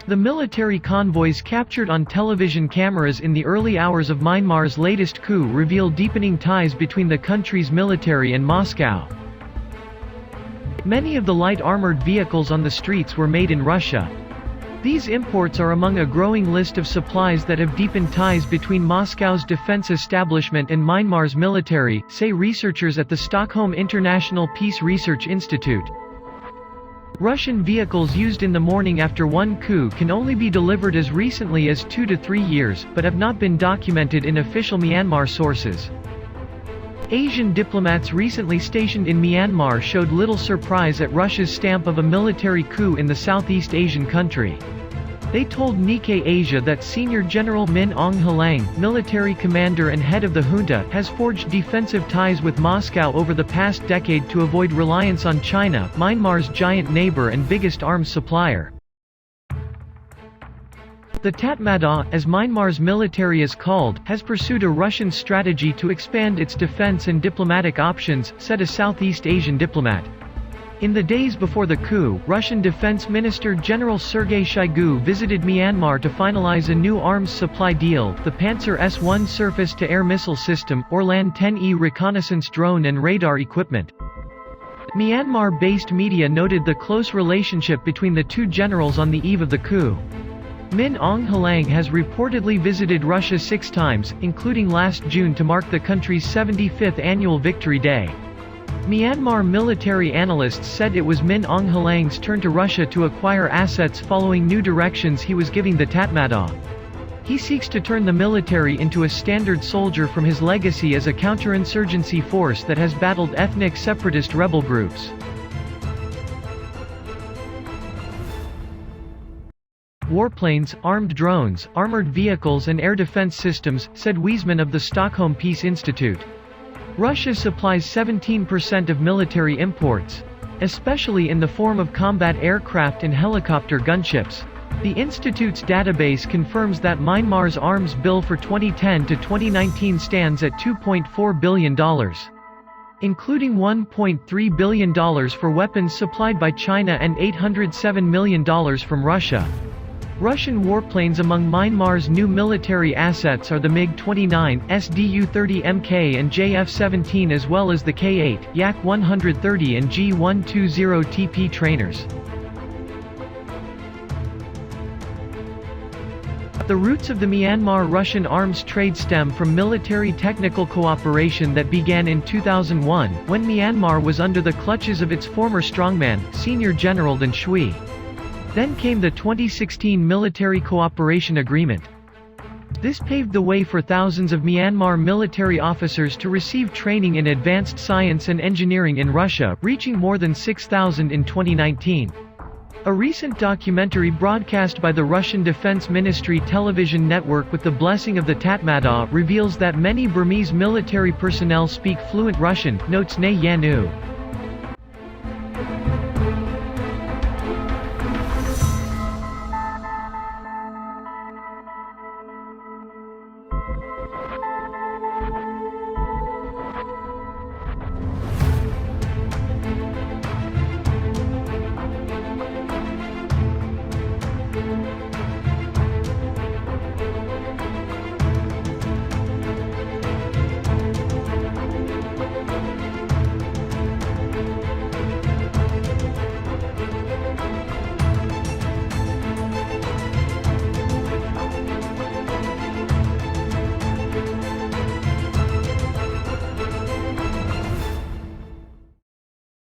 The military convoys captured on television cameras in the early hours of Myanmar's latest coup reveal deepening ties between the country's military and Moscow. Many of the light armored vehicles on the streets were made in Russia. These imports are among a growing list of supplies that have deepened ties between Moscow's defense establishment and Myanmar's military, say researchers at the Stockholm International Peace Research Institute. Russian vehicles used in the morning after one coup can only be delivered as recently as 2 to 3 years, but have not been documented in official Myanmar sources. Asian diplomats recently stationed in Myanmar showed little surprise at Russia's stamp of a military coup in the Southeast Asian country. They told Nikkei Asia that Senior General Min Aung Hlaing, military commander and head of the junta, has forged defensive ties with Moscow over the past decade to avoid reliance on China, Myanmar's giant neighbor and biggest arms supplier. The Tatmadaw, as Myanmar's military is called, has pursued a Russian strategy to expand its defense and diplomatic options, said a Southeast Asian diplomat. In the days before the coup, Russian Defense Minister General Sergei Shoigu visited Myanmar to finalize a new arms supply deal, the Panzer S-1 surface-to-air missile system, Orlan 10E reconnaissance drone and radar equipment. Myanmar-based media noted the close relationship between the two generals on the eve of the coup. Min Aung Hlaing has reportedly visited Russia 6 times, including last June to mark the country's 75th annual Victory Day. Myanmar military analysts said it was Min Aung Hlaing's turn to Russia to acquire assets following new directions he was giving the Tatmadaw. He seeks to turn the military into a standard soldier from his legacy as a counterinsurgency force that has battled ethnic separatist rebel groups. Warplanes, armed drones, armored vehicles and air defense systems, said Wiesmann of the Stockholm Peace Institute. Russia supplies 17% of military imports, especially in the form of combat aircraft and helicopter gunships. The institute's database confirms that Myanmar's arms bill for 2010 to 2019 stands at $2.4 billion, including $1.3 billion for weapons supplied by China and $807 million from Russia. Russian warplanes among Myanmar's new military assets are the MiG-29, SDu-30MK and JF-17 as well as the K-8, Yak-130 and G-120TP trainers. The roots of the Myanmar-Russian arms trade stem from military technical cooperation that began in 2001, when Myanmar was under the clutches of its former strongman, Senior General Dan Shui. Then came the 2016 Military Cooperation Agreement. This paved the way for thousands of Myanmar military officers to receive training in advanced science and engineering in Russia, reaching more than 6,000 in 2019. A recent documentary broadcast by the Russian Defense Ministry television network with the blessing of the Tatmadaw reveals that many Burmese military personnel speak fluent Russian, notes Ne Yanu.